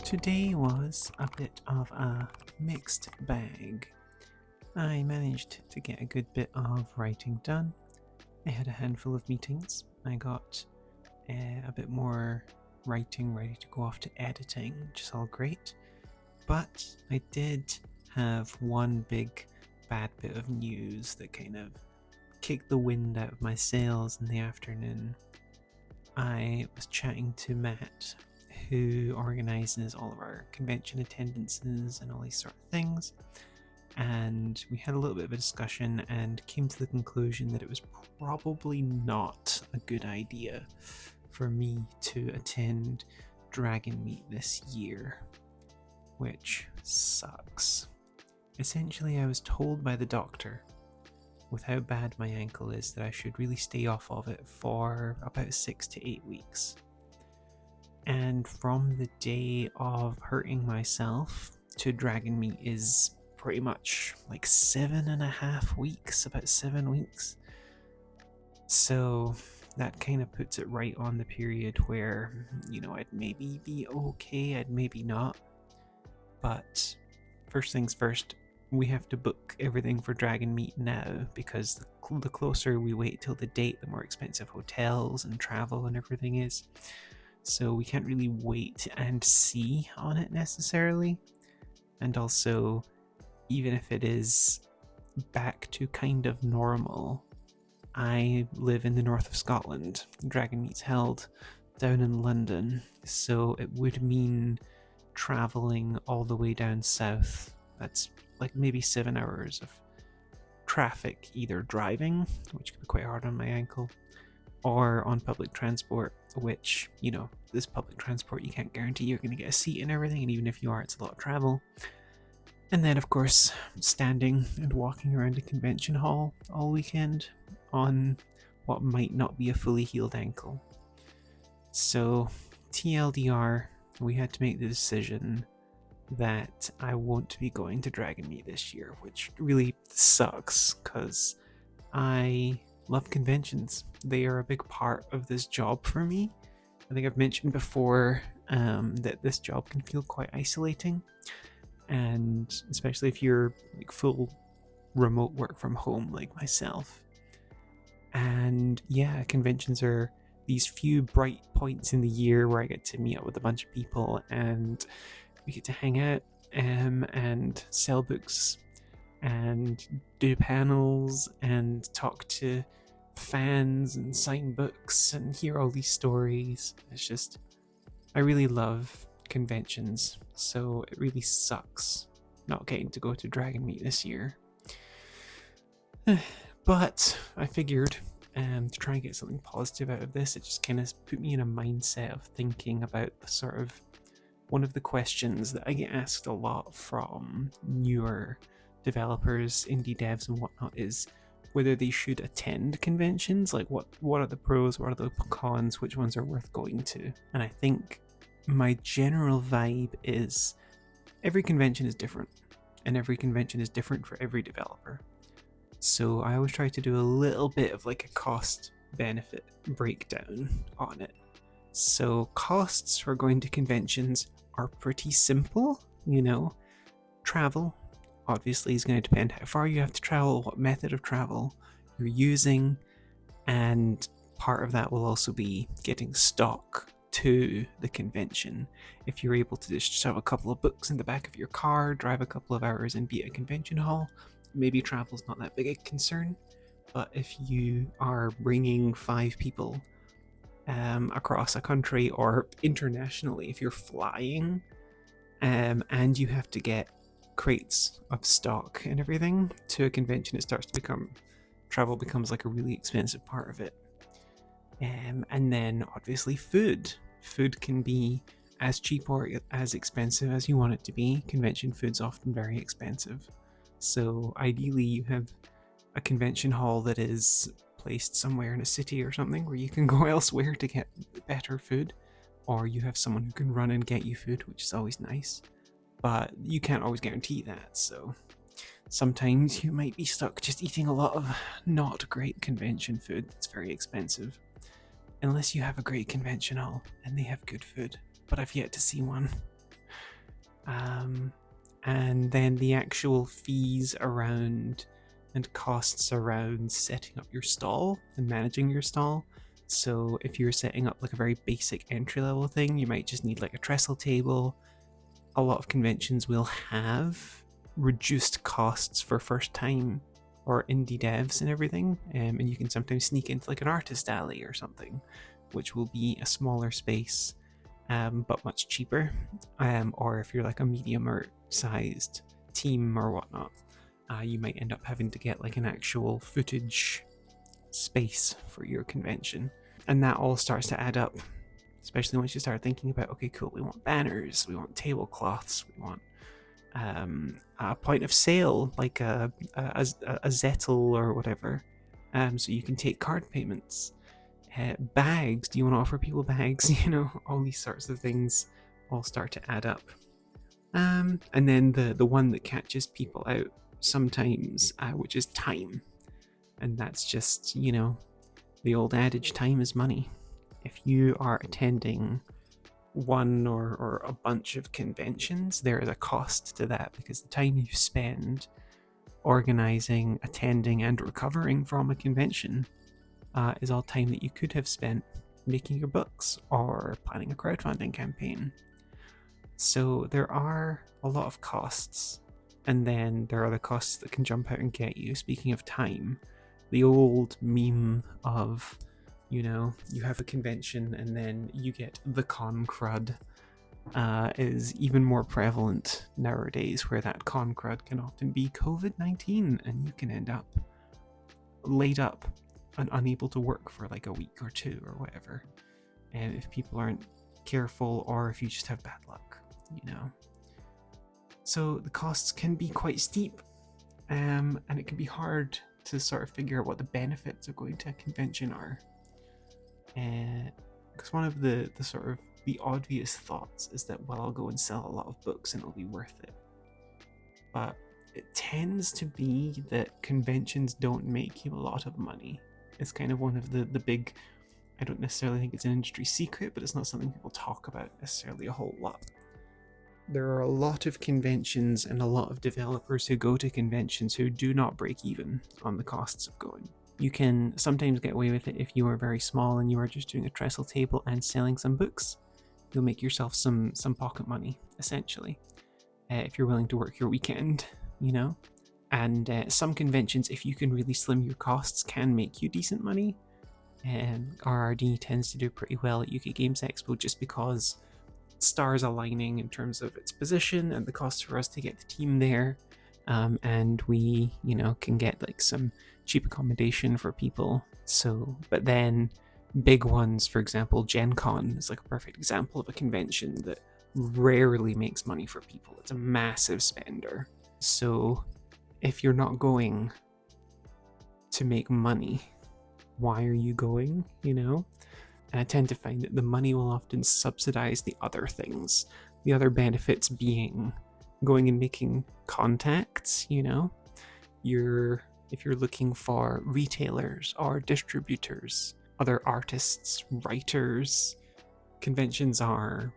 Today was a bit of a mixed bag. I managed to get a good bit of writing done. I had a handful of meetings. I got a bit more writing ready to go off to editing, which is all great. But I did have one big bad bit of news that kind of kicked the wind out of my sails in the afternoon. I was chatting to Matt, who organizes all of our convention attendances and all these sort of things, and we had a little bit of a discussion and came to the conclusion that it was probably not a good idea for me to attend Dragon Meet this year, which sucks. Essentially, I was told by the doctor, with how bad my ankle is, that I should really stay off of it for about 6 to 8 weeks. And from the day of hurting myself to Dragon Meet is pretty much like 7.5 weeks, about 7 weeks. So that kind of puts it right on the period where, I'd maybe be okay, I'd maybe not. But first things first, we have to book everything for Dragon Meet now, because the closer we wait till the date, the more expensive hotels and travel and everything is. So we can't really wait and see on it necessarily. And also, even if it is back to kind of normal, I live in the north of Scotland. Dragon Meet's held down in London, so it would mean travelling all the way down south. That's like maybe 7 hours of traffic, either driving, which could be quite hard on my ankle, or on public transport, which, this public transport, you can't guarantee you're going to get a seat and everything, and even if you are, it's a lot of travel. And then, of course, standing and walking around a convention hall all weekend on what might not be a fully healed ankle. So, TLDR, we had to make the decision that I won't be going to Dragon Meet this year, which really sucks, because I love conventions. They are a big part of this job for me. I think I've mentioned before that this job can feel quite isolating, and especially if you're like full remote work from home like myself. And yeah, conventions are these few bright points in the year where I get to meet up with a bunch of people and we get to hang out and sell books and do panels and talk to fans and sign books and hear all these stories. It's just, I really love conventions, so it really sucks not getting to go to Dragon Meet this year. But I figured to try and get something positive out of this, it just kind of put me in a mindset of thinking about the sort of one of the questions that I get asked a lot from newer developers, indie devs and whatnot, is whether they should attend conventions. Like what are the pros, what are the cons, which ones are worth going to? And I think my general vibe is every convention is different, and every convention is different for every developer. So I always try to do a little bit of like a cost benefit breakdown on it. So costs for going to conventions are pretty simple. Travel obviously is going to depend how far you have to travel, what method of travel you're using, and part of that will also be getting stock to the convention. If you're able to just shove a couple of books in the back of your car, drive a couple of hours and be at a convention hall, maybe travel's not that big a concern. But if you are bringing 5 people across a country, or internationally, if you're flying and you have to get crates of stock and everything to a convention, it starts to become, travel becomes like a really expensive part of it. And then obviously food can be as cheap or as expensive as you want it to be. Convention food's often very expensive, so ideally you have a convention hall that is placed somewhere in a city or something where you can go elsewhere to get better food, or you have someone who can run and get you food, which is always nice. But you can't always guarantee that, so sometimes you might be stuck just eating a lot of not great convention food that's very expensive. Unless you have a great convention hall and they have good food, but I've yet to see one. And then the actual fees around and costs around setting up your stall and managing your stall. So if you're setting up like a very basic entry level thing, you might just need like a trestle table. A lot of conventions will have reduced costs for first time or indie devs and everything, and you can sometimes sneak into like an artist alley or something, which will be a smaller space, but much cheaper. Or if you're like a medium or sized team or whatnot, you might end up having to get like an actual footage space for your convention, and that all starts to add up, especially once you start thinking about, okay, cool, we want banners, we want tablecloths, we want a point of sale like a Zettel or whatever, so you can take card payments. Bags, do you want to offer people bags? All these sorts of things all start to add up. And then the one that catches people out sometimes, which is time. And that's just, the old adage, time is money. If you are attending one or a bunch of conventions, there is a cost to that, because the time you spend organizing, attending, and recovering from a convention is all time that you could have spent making your books or planning a crowdfunding campaign. So there are a lot of costs, and then there are the costs that can jump out and get you. Speaking of time, the old meme of, you have a convention and then you get the con crud is even more prevalent nowadays, where that con crud can often be COVID-19, and you can end up laid up and unable to work for like a week or two or whatever, and if people aren't careful, or if you just have bad luck. So the costs can be quite steep, and it can be hard to sort of figure out what the benefits of going to a convention are. Because one of the sort of the obvious thoughts is that, well, I'll go and sell a lot of books and it'll be worth it. But it tends to be that conventions don't make you a lot of money. It's kind of one of the big, I don't necessarily think it's an industry secret, but it's not something people talk about necessarily a whole lot. There are a lot of conventions and a lot of developers who go to conventions who do not break even on the costs of going. You can sometimes get away with it if you are very small and you are just doing a trestle table and selling some books. You'll make yourself some pocket money, essentially, if you're willing to work your weekend, And some conventions, if you can really slim your costs, can make you decent money. And RRD tends to do pretty well at UK Games Expo, just because stars aligning in terms of its position and the cost for us to get the team there. And we, can get like some cheap accommodation for people. So, but then big ones, for example, Gen Con is like a perfect example of a convention that rarely makes money for people. It's a massive spender. So if you're not going to make money, why are you going, And I tend to find that the money will often subsidize the other things. The other benefits being going and making contacts, if you're looking for retailers or distributors, other artists, writers, conventions are,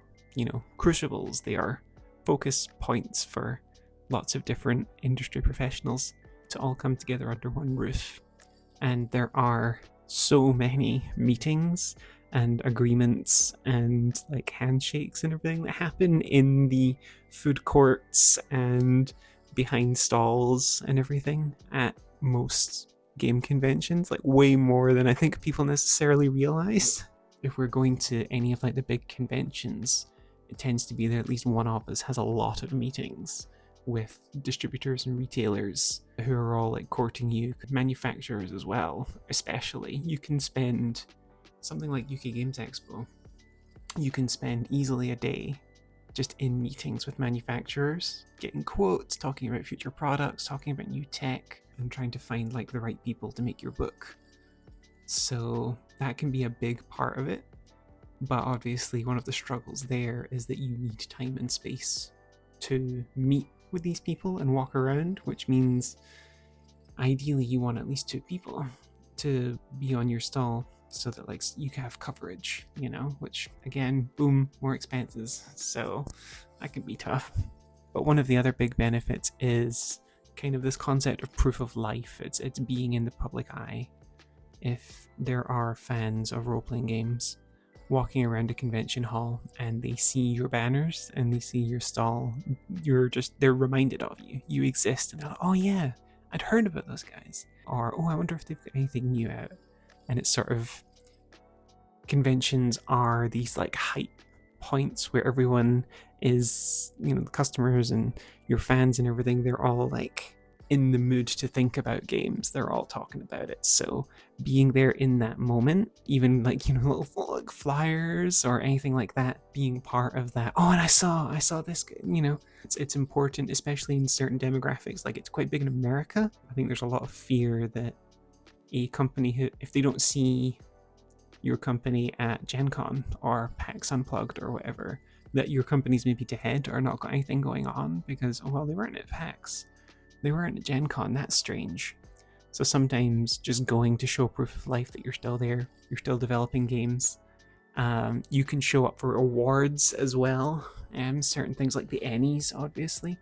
crucibles. They are focus points for lots of different industry professionals to all come together under one roof. And there are so many meetings and agreements and like handshakes and everything that happen in the food courts and behind stalls and everything at most game conventions, like way more than I think people necessarily realize. If we're going to any of like the big conventions, it tends to be that at least one of us has a lot of meetings with distributors and retailers who are all like courting you, manufacturers as well, especially. You can spend something like UK Games Expo, you can spend easily a day just in meetings with manufacturers, getting quotes, talking about future products, talking about new tech, and trying to find like the right people to make your book. So that can be a big part of it. But obviously one of the struggles there is that you need time and space to meet with these people and walk around, which means ideally you want at least 2 people to be on your stall so that like you can have coverage, which again, boom, more expenses. So that can be tough. But one of the other big benefits is kind of this concept of proof of life. It's being in the public eye. If there are fans of role-playing games walking around a convention hall and they see your banners and they see your stall, they're reminded of you. You exist, and they're like, oh yeah, I'd heard about those guys. Or, oh, I wonder if they've got anything new out. And it's sort of, conventions are these like hype points where everyone is, the customers and your fans and everything, they're all like in the mood to think about games. They're all talking about it. So being there in that moment, even like, little like flyers or anything like that, being part of that. Oh, and I saw this, it's important, especially in certain demographics. Like, it's quite big in America. I think there's a lot of fear that a company who, if they don't see your company at Gen Con or PAX Unplugged or whatever, that your company's maybe dead or not got anything going on because, oh, well, they weren't at PAX. They weren't at Gen Con. That's strange. So sometimes just going to show proof of life that you're still there, you're still developing games. You can show up for awards as well. Certain things like the Ennies, obviously.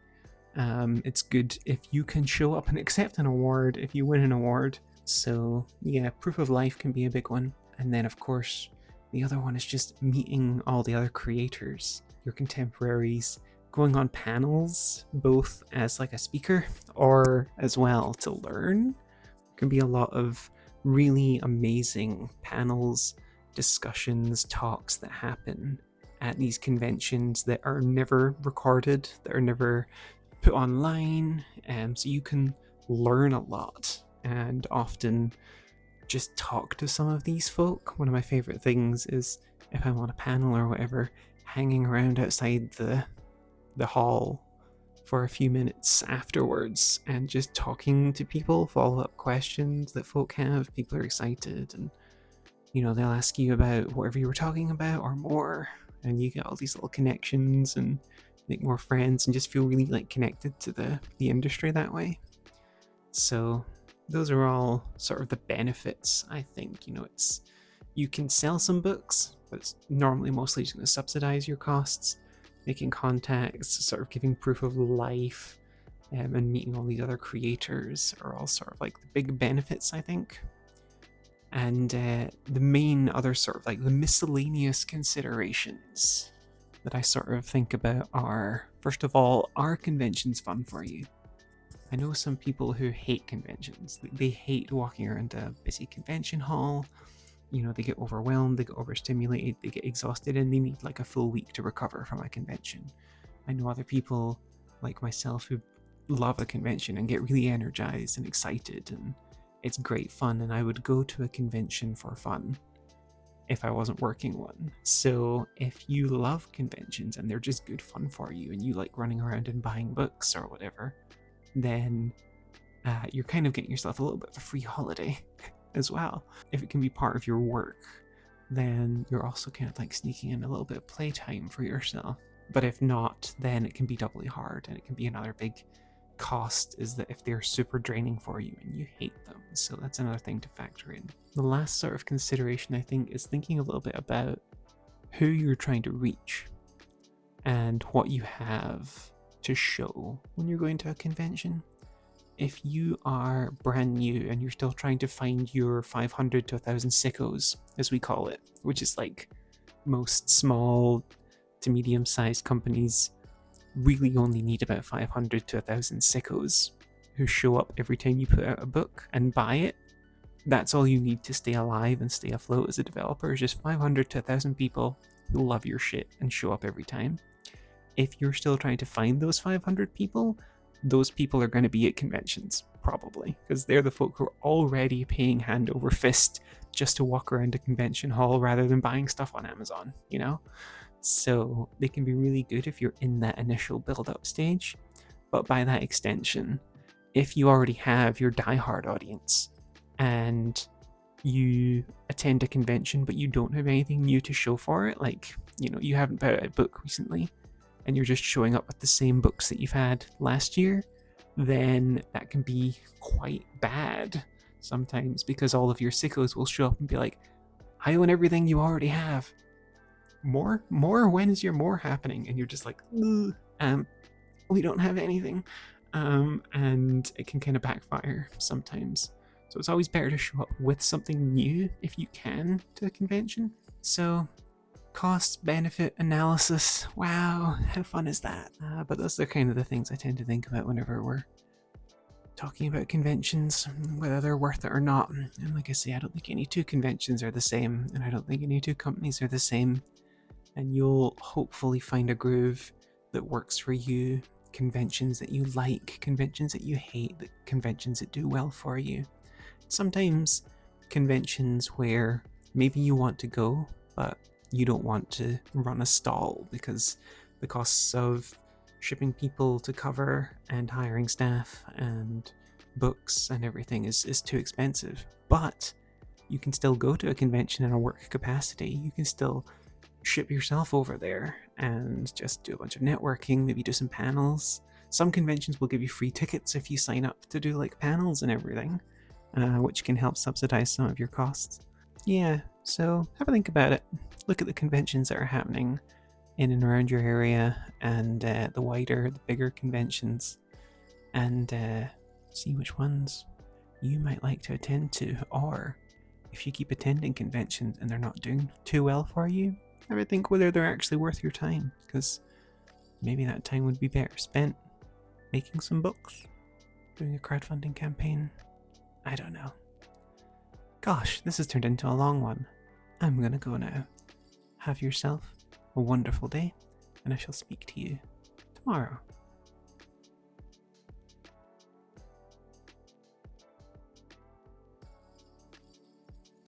It's good if you can show up and accept an award if you win an award. So yeah, proof of life can be a big one. And then, of course, the other one is just meeting all the other creators, your contemporaries, going on panels, both as like a speaker or as well to learn. There can be a lot of really amazing panels, discussions, talks that happen at these conventions that are never recorded, that are never put online, so you can learn a lot and often just talk to some of these folk. One of my favorite things is, if I'm on a panel or whatever, hanging around outside the hall for a few minutes afterwards and just talking to people, follow-up questions that folk have. People are excited, and they'll ask you about whatever you were talking about or more, and you get all these little connections and make more friends and just feel really like connected to the industry that way. So those are all sort of the benefits, I think. You can sell some books, but it's normally mostly just going to subsidize your costs. Making contacts, sort of giving proof of life, and meeting all these other creators are all sort of like the big benefits, I think. And the main other sort of like the miscellaneous considerations that I sort of think about are, first of all, are conventions fun for you? I know some people who hate conventions. They hate walking around a busy convention hall. They get overwhelmed, they get overstimulated, they get exhausted, and they need like a full week to recover from a convention. I know other people like myself who love a convention and get really energized and excited, and it's great fun, and I would go to a convention for fun if I wasn't working one. So if you love conventions and they're just good fun for you and you like running around and buying books or whatever, then you're kind of getting yourself a little bit of a free holiday as well. If it can be part of your work, then you're also kind of like sneaking in a little bit of playtime for yourself. But if not, then it can be doubly hard, and it can be another big cost, is that if they're super draining for you and you hate them. So that's another thing to factor in. The last sort of consideration, I think, is thinking a little bit about who you're trying to reach and what you have to show when you're going to a convention. If you are brand new and you're still trying to find your 500 to 1,000 sickos, as we call it, which is like most small to medium-sized companies really only need about 500 to 1,000 sickos who show up every time you put out a book and buy it. That's all you need to stay alive and stay afloat as a developer, is just 500 to 1,000 people who love your shit and show up every time. If you're still trying to find those 500 people, those people are going to be at conventions, probably, because they're the folk who are already paying hand over fist just to walk around a convention hall rather than buying stuff on Amazon, So they can be really good if you're in that initial build-up stage. But by that extension, if you already have your diehard audience and you attend a convention but you don't have anything new to show for it, like, you haven't bought a book recently, and you're just showing up with the same books that you've had last year, then that can be quite bad sometimes, because all of your sickos will show up and be like, I own everything you already have. More? When is your more happening? And you're just like, ugh. we don't have anything. And it can kind of backfire sometimes. So it's always better to show up with something new if you can to a convention. So cost benefit analysis. Wow, how fun is that? But those are kind of the things I tend to think about whenever we're talking about conventions, whether they're worth it or not. And like I say, I don't think any two conventions are the same, and I don't think any two companies are the same. And you'll hopefully find a groove that works for you. Conventions that you like, conventions that you hate, conventions that do well for you. Sometimes conventions where maybe you want to go, but you don't want to run a stall because the costs of shipping people to cover and hiring staff and books and everything is too expensive. But you can still go to a convention in a work capacity. You can still ship yourself over there and just do a bunch of networking, maybe do some panels. Some conventions will give you free tickets if you sign up to do like panels and everything, which can help subsidize some of your costs. Yeah, so have a think about it. Look at the conventions that are happening in and around your area and the bigger conventions, and see which ones you might like to attend to. Or if you keep attending conventions and they're not doing too well for you, have a think whether they're actually worth your time, because maybe that time would be better spent making some books, doing a crowdfunding campaign. I don't know. Gosh, this has turned into a long one. I'm gonna go now. Have yourself a wonderful day, and I shall speak to you tomorrow.